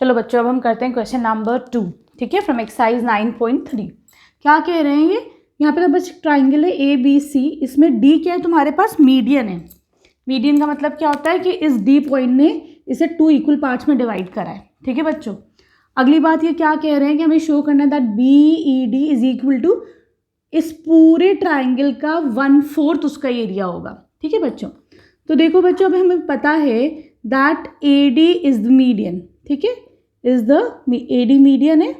चलो बच्चों अब हम करते हैं क्वेश्चन नंबर 2, ठीक है, फ्रॉम एक्सरसाइज 9.3। क्या कह रहे हैं ये, यहाँ पे तो बस ट्राइंगल है ए बी सी, इसमें डी क्या है तुम्हारे पास, मीडियन है। मीडियन का मतलब क्या होता है कि इस डी पॉइंट ने इसे 2 इक्वल पार्ट्स में डिवाइड करा है, ठीक है बच्चों। अगली बात ये क्या कह रहे हैं कि हमें शो करना है that B E D is equal to, इस पूरे ट्राइंगल का 1/4 उसका एरिया होगा, ठीक है बच्चों। तो देखो बच्चों, अब हमें पता है that A D is the median, ठीक है, is the A D median है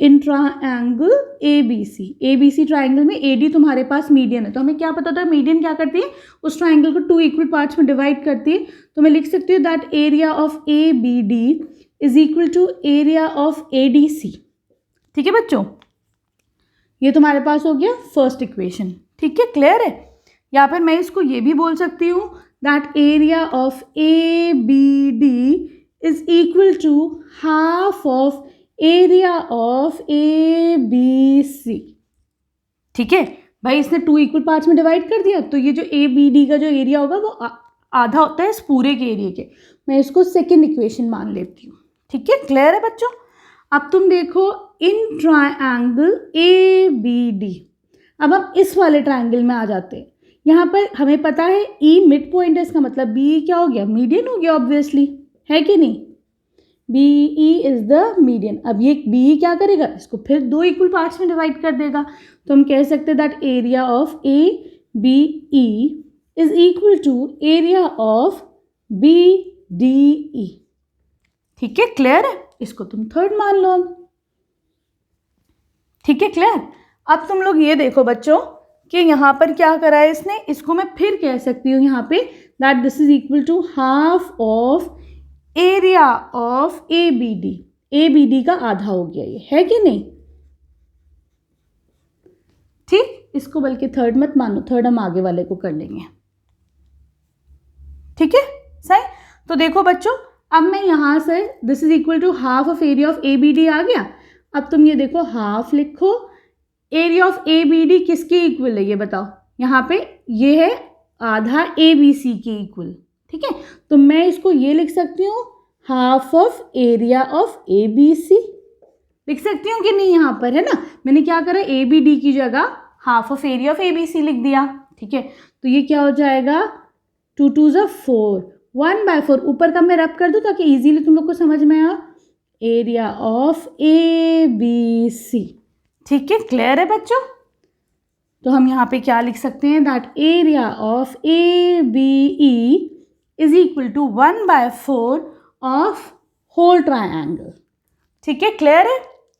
in triangle A B C triangle में ए डी तुम्हारे पास मीडियन है। तो हमें क्या पता था, मीडियन क्या करती है, उस ट्राइंगल को 2 इक्वल पार्ट्स में डिवाइड करती है। तो मैं लिख सकती हूँ that area of A B D is equal to area of A D C, ठीक है बच्चों। ये तुम्हारे पास हो गया फर्स्ट इक्वेशन, ठीक है, क्लियर है। या फिर मैं इसको ये भी बोल सकती हूँ that area of A B D is equal to half of area of A B C, ठीक है भाई। इसने 2 इक्वल पार्ट्स में डिवाइड कर दिया, तो ये जो ए बी डी का जो एरिया होगा वो आधा होता है इस पूरे के एरिया के। मैं इसको सेकेंड इक्वेशन मान लेती हूँ, ठीक है, क्लियर है बच्चों। अब तुम देखो in triangle A B D, अब हम इस वाले ट्राइंगल में आ जाते हैं। यहाँ पर हमें पता है ई मिड पॉइंट है, इसका मतलब बी क्या हो गया, मीडियन हो गया ऑब्वियसली, है कि नहीं। B E is the median. अब ये बी क्या करेगा, इसको फिर 2 इक्वल पार्ट्स में डिवाइड कर देगा। तो हम कह सकते हैं that area of A B E is equal to area of B D E, ठीक है, क्लियर है। इसको तुम थर्ड मान लो, ठीक है, क्लियर। अब तुम लोग ये देखो बच्चों कि यहाँ पर क्या करा है इसने, इसको मैं फिर कह सकती हूँ यहाँ पे that this is equal to half of area of A B D. A B D का आधा हो गया ये, है कि नहीं, ठीक। इसको बल्कि थर्ड मत मानो, थर्ड हम आगे वाले को कर लेंगे, ठीक है, सही। तो देखो बच्चों, अब मैं यहां से this is equal to half of area of A B D आ गया। अब तुम ये देखो हाफ लिखो, area of A B D किसके इक्वल है ये बताओ, यहाँ पे ये है आधा ए बी सी के इक्वल, ठीक है। तो मैं इसको ये लिख सकती हूँ half of area of A B C, लिख सकती हूँ कि नहीं, यहाँ पर है ना, मैंने क्या करा, ए बी डी की जगह half of area of A B C लिख दिया, ठीक है। तो ये क्या हो जाएगा, 2 2 ज़ा 4, 1/4 ऊपर का मैं रब कर दूँ ताकि इजीली तुम लोग को समझ में आ, area of A B C, ठीक है, क्लियर है बच्चों। तो हम यहाँ पे क्या लिख सकते हैं that area of A B E is equal to 1/4 of whole triangle, ठीक है, क्लियर है।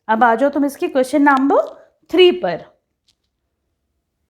अब आ जाओ तुम इसकी क्वेश्चन नंबर 3 पर।